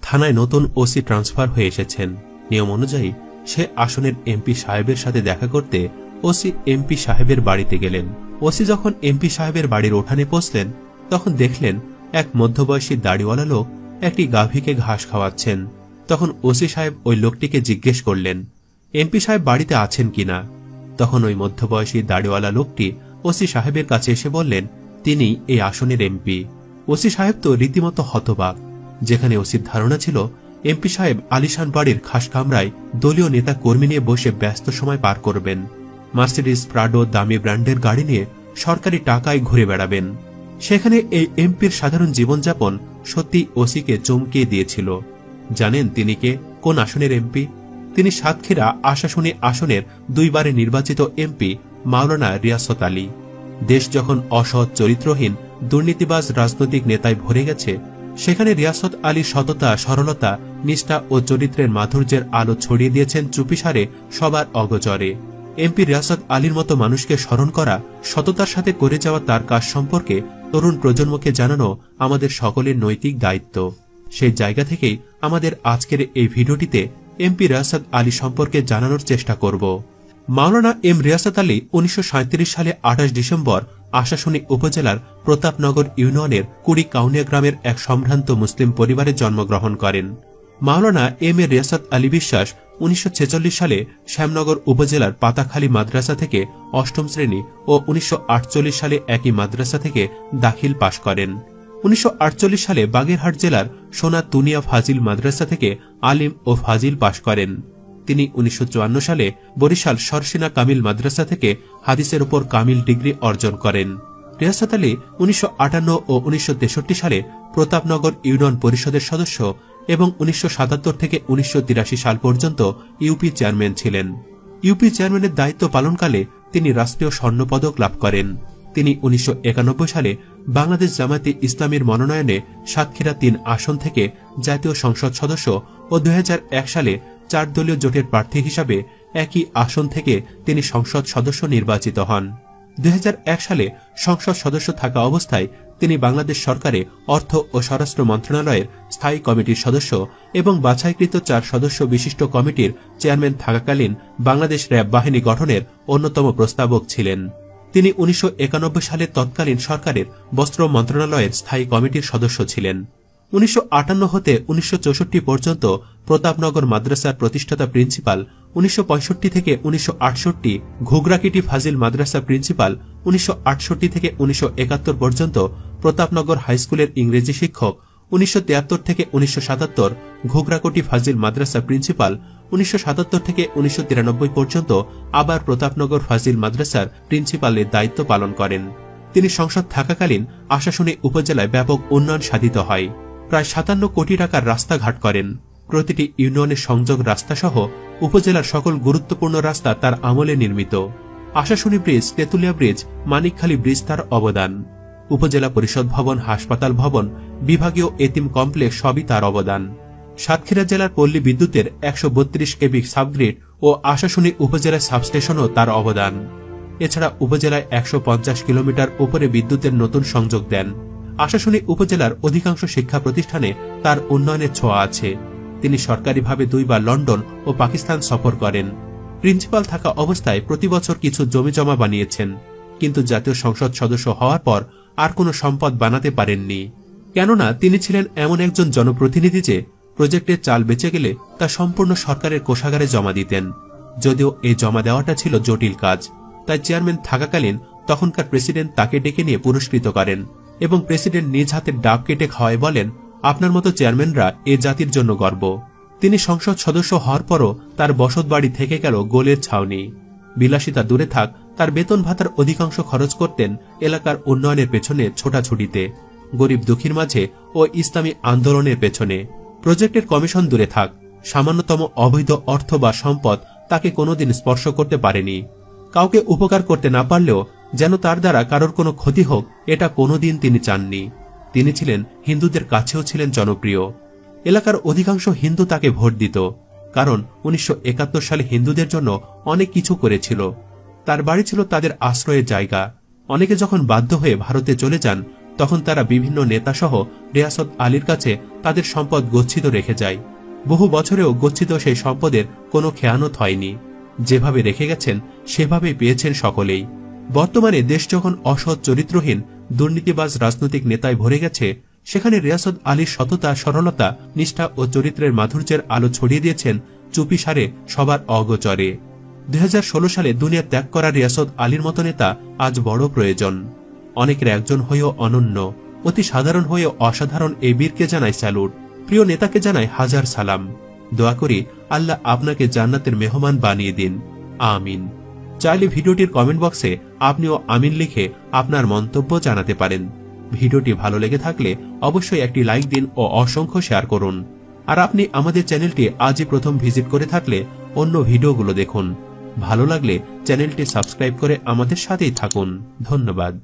থানায় নতুন OC transfer হয়ে এসেছেন। নিয়ম অনুযায়ী সে আসনের এমপি সাহেবের সাথে দেখা করতে ওসি এমপি সাহেবের বাড়িতে গেলেন। ওসি যখন এমপি সাহেবের বাড়ির উঠানে পৌঁছলেন তখন দেখলেন এক মধ্যবয়সী দাড়িওয়ালা লোক একটি গাভীকে ঘাস খাওয়াচ্ছেন। তখন ওসি সাহেব ওই লোকটিকে জিজ্ঞেস করলেন এমপি সাহেব বাড়িতে আছেন কিনা। তখন ওই মধ্যবয়সী দাড়িওয়ালা লোকটি ওসি সাহেবের কাছে এসে বললেন তিনি এই আসনের এমপি। ওসি সাহেব তো রীতিমতো হতবাক। যেখানে ওসির ধারণা ছিল এমপি সাহেব আলিশান বাড়ির খাস কামরায় দলীয় নেতা কর্মী নিয়ে বসে ব্যস্ত সময় পার করবেন, মার্সিডিজ প্রাডো দামি ব্র্যান্ডের গাড়ি নিয়ে সরকারি টাকায় ঘুরে বেড়াবেন, সেখানে এই এমপির সাধারণ জীবনযাপন সত্যি ওসিকে চমকিয়ে দিয়েছিল। জানেন তিনি কে, কোন আসনের এমপি? তিনি সাতক্ষীরা আশাশুনি আসনের 2 বারে নির্বাচিত এমপি মাওলানা রিয়াসত আলী। দেশ যখন অসৎ চরিত্রহীন দুর্নীতিবাজ রাজনৈতিক নেতায় ভরে গেছে, সেখানে রিয়াসত আলী সততা, সরলতা, নিষ্ঠা ও চরিত্রের মাধুর্যের আলো ছড়িয়ে দিয়েছেন চুপিসারে সবার অগোচরে। এমপি রিয়াসত আলীর মতো মানুষকে স্মরণ করা, সততার সাথে করে যাওয়া তার কাজ সম্পর্কে তরুণ প্রজন্মকে জানানো আমাদের সকলের নৈতিক দায়িত্ব। সেই জায়গা থেকেই আমাদের আজকের এই ভিডিওটিতে এমপি রিয়াসত আলী সম্পর্কে জানানোর চেষ্টা করব। মাওলানা এম রিয়াসত আলী 1937 সালে 28 ডিসেম্বর আশাশুনি উপজেলার প্রতাপনগর ইউনিয়নের কুড়িকাউনিয়া গ্রামের এক সম্ভ্রান্ত মুসলিম পরিবারে জন্মগ্রহণ করেন। মাওলানা এম এ রিয়াসত আলী বিশ্বাস 1946 সালে শ্যামনগর উপজেলার পাতাখালী মাদ্রাসা থেকে 8ম শ্রেণী ও 1948 সালে একই মাদ্রাসা থেকে দাখিল পাশ করেন। 1948 সালে বাগেরহাট জেলার সোনা তুনিয়া ফাজিল মাদ্রাসা থেকে আলিম ও ফাজিল পাশ করেন। তিনি 1954 সালে বরিশাল সরসিনা কামিল মাদ্রাসা থেকে হাদিসের উপর কামিল ডিগ্রি অর্জন করেন। রিয়াসত আলী 1958 ও 1963 সালে প্রতাপনগর ইউনিয়ন পরিষদের সদস্য এবং 1977 থেকে 1983 সাল পর্যন্ত ইউপি চেয়ারম্যান ছিলেন। ইউপি চেয়ারম্যানের দায়িত্ব পালনকালে তিনি রাষ্ট্রীয় স্বর্ণপদক লাভ করেন। তিনি 1991 সালে বাংলাদেশ জামায়াতে ইসলামীর মনোনয়নে সাতক্ষীরা 3 আসন থেকে জাতীয় সংসদ সদস্য ও 2001 সালে 4 দলীয় জোটের প্রার্থী হিসাবে একই আসন থেকে তিনি সংসদ সদস্য নির্বাচিত হন। 2001 সালে সংসদ সদস্য থাকা অবস্থায় তিনি বাংলাদেশ সরকারে অর্থ ও স্বরাষ্ট্র মন্ত্রণালয়ের স্থায়ী কমিটির সদস্য এবং বাছাইকৃত 4 সদস্য বিশিষ্ট কমিটির চেয়ারম্যান থাকাকালীন বাংলাদেশ র্যাব বাহিনী গঠনের অন্যতম প্রস্তাবক ছিলেন। তিনি 1991 সালে তৎকালীন সরকারের বস্ত্র মন্ত্রণালয়ের স্থায়ী কমিটির সদস্য ছিলেন। 1958 হতে 1964 পর্যন্ত প্রতাপনগর মাদ্রাসার প্রতিষ্ঠাতা প্রিন্সিপাল, 1965 থেকে 1968 ঘুগরাকিটি ফাজিল মাদ্রাসা প্রিন্সিপাল, 1968 থেকে 1971 পর্যন্ত প্রতাপনগর হাইস্কুলের ইংরেজি শিক্ষক, 1973 থেকে 1977 ঘুগরাকুটি ফাজিল মাদ্রাসা প্রিন্সিপাল, 1977 থেকে 1993 পর্যন্ত আবার প্রতাপনগর ফাজিল মাদ্রাসার প্রিন্সিপালের দায়িত্ব পালন করেন। তিনি সংসদ থাকাকালীন আশাশুনি উপজেলায় ব্যাপক উন্নয়ন সাধিত হয়। প্রায় 57 কোটি টাকার রাস্তাঘাট করেন। প্রতিটি ইউনিয়নের সংযোগ রাস্তাসহ উপজেলার সকল গুরুত্বপূর্ণ রাস্তা তার আমলে নির্মিত। Ashashuni bridge, Tetulia bridge, Manikkhali bridge তার অবদান। উপজেলা পরিষদ ভবন, হাসপাতাল ভবন, বিভাগীয় এতিম কমপ্লেক্স সবই তার অবদান। সাতক্ষীরা জেলার পল্লী বিদ্যুতের 132 কেভি সাবগ্রিড ও আশাশুনি উপজেলা সাবস্টেশনও তার অবদান। এছাড়া উপজেলায় 150 কিলোমিটার উপরে বিদ্যুতের নতুন সংযোগ দেন। আশাশুনি উপজেলার অধিকাংশ শিক্ষা প্রতিষ্ঠানে তার উন্নয়নের ছোঁয়া আছে। তিনি সরকারিভাবে 2 বার লন্ডন ও পাকিস্তান সফর করেন। প্রিন্সিপাল থাকা অবস্থায় প্রতি বছর কিছু জমিজমা বানিয়েছেন, কিন্তু জাতীয় সংসদ সদস্য হওয়ার পর আর কোনো সম্পদ বানাতে পারেননি। কেননা তিনি ছিলেন এমন একজন জনপ্রতিনিধি যে প্রজেক্টের চাল বেঁচে গেলে তা সম্পূর্ণ সরকারের কোষাগারে জমা দিতেন। যদিও এই জমা দেওয়াটা ছিল জটিল কাজ, তাই চেয়ারম্যান থাকাকালীন তখনকার প্রেসিডেন্ট তাকে ডেকে নিয়ে পুরস্কৃত করেন এবং প্রেসিডেন্ট নিজ হাতে ডাব কেটে খাওয়ায় বলেন, আপনার মতো চেয়ারম্যানরা এ জাতির জন্য গর্ব। তিনি সংসদ সদস্য হওয়ার পরও তার বসতবাড়ি থেকে গেল গোলের ছাউনি। বিলাসিতা দূরে থাক, তার বেতন ভাতার অধিকাংশ খরচ করতেন এলাকার উন্নয়নের পেছনে ছোটাছুটিতে, গরিব দুঃখীর মাঝে ও ইসলামী আন্দোলনের পেছনে। প্রজেক্টের কমিশন দূরে থাক, সামান্যতম অবৈধ অর্থ বা সম্পদ তাকে কোনোদিন স্পর্শ করতে পারেনি। কাউকে উপকার করতে না পারলেও যেন তার দ্বারা কারোর কোনো ক্ষতি হোক, এটা কোনোদিন তিনি চাননি। তিনি ছিলেন হিন্দুদের কাছেও ছিলেন জনপ্রিয়। এলাকার অধিকাংশ হিন্দু তাকে ভোট দিত, কারণ 1971 সালে হিন্দুদের জন্য অনেক কিছু করেছিল। তার বাড়ি ছিল তাদের আশ্রয়ের জায়গা। অনেকে যখন বাধ্য হয়ে ভারতে চলে যান, তখন তারা বিভিন্ন নেতাসহ রিয়াসত আলীর কাছে তাদের সম্পদ গচ্ছিত রেখে যায়। বহু বছরেও গচ্ছিত সেই সম্পদের কোনো খেয়ানত হয়নি। যেভাবে রেখে গেছেন সেভাবেই পেয়েছেন সকলেই। বর্তমানে দেশ যখন অসৎ চরিত্রহীন দুর্নীতিবাজ রাজনৈতিক নেতায় ভরে গেছে, সেখানে রিয়াসত আলীর সততা, সরলতা, নিষ্ঠা ও চরিত্রের মাধুর্যের আলো ছড়িয়ে দিয়েছেন চুপিসারে সবার অগোচরে। 2016 সালে দুনিয়া ত্যাগ করা রিয়াসত আলীর মতো নেতা আজ বড় প্রয়োজন। অনেকের একজন হয়েও অনন্য, অতি সাধারণ হয়েও অসাধারণ এই বীরকে জানাই স্যালুট। প্রিয় নেতাকে জানাই হাজার সালাম। দোয়া করি আল্লাহ আপনাকে জান্নাতের মেহমান বানিয়ে দিন, আমিন। চাইলে ভিডিওটির কমেন্ট বক্সে আপনিও আমিন লিখে আপনার মন্তব্য জানাতে পারেন। ভিডিওটি ভালো লেগে থাকলে অবশ্যই একটি লাইক দিন ও অসংখ্য শেয়ার করুন। আর আপনি আমাদের চ্যানেলটি আজই প্রথম ভিজিট করে থাকলে অন্য ভিডিওগুলো দেখুন। ভালো লাগলে চ্যানেলটি সাবস্ক্রাইব করে আমাদের সাথেই থাকুন। ধন্যবাদ।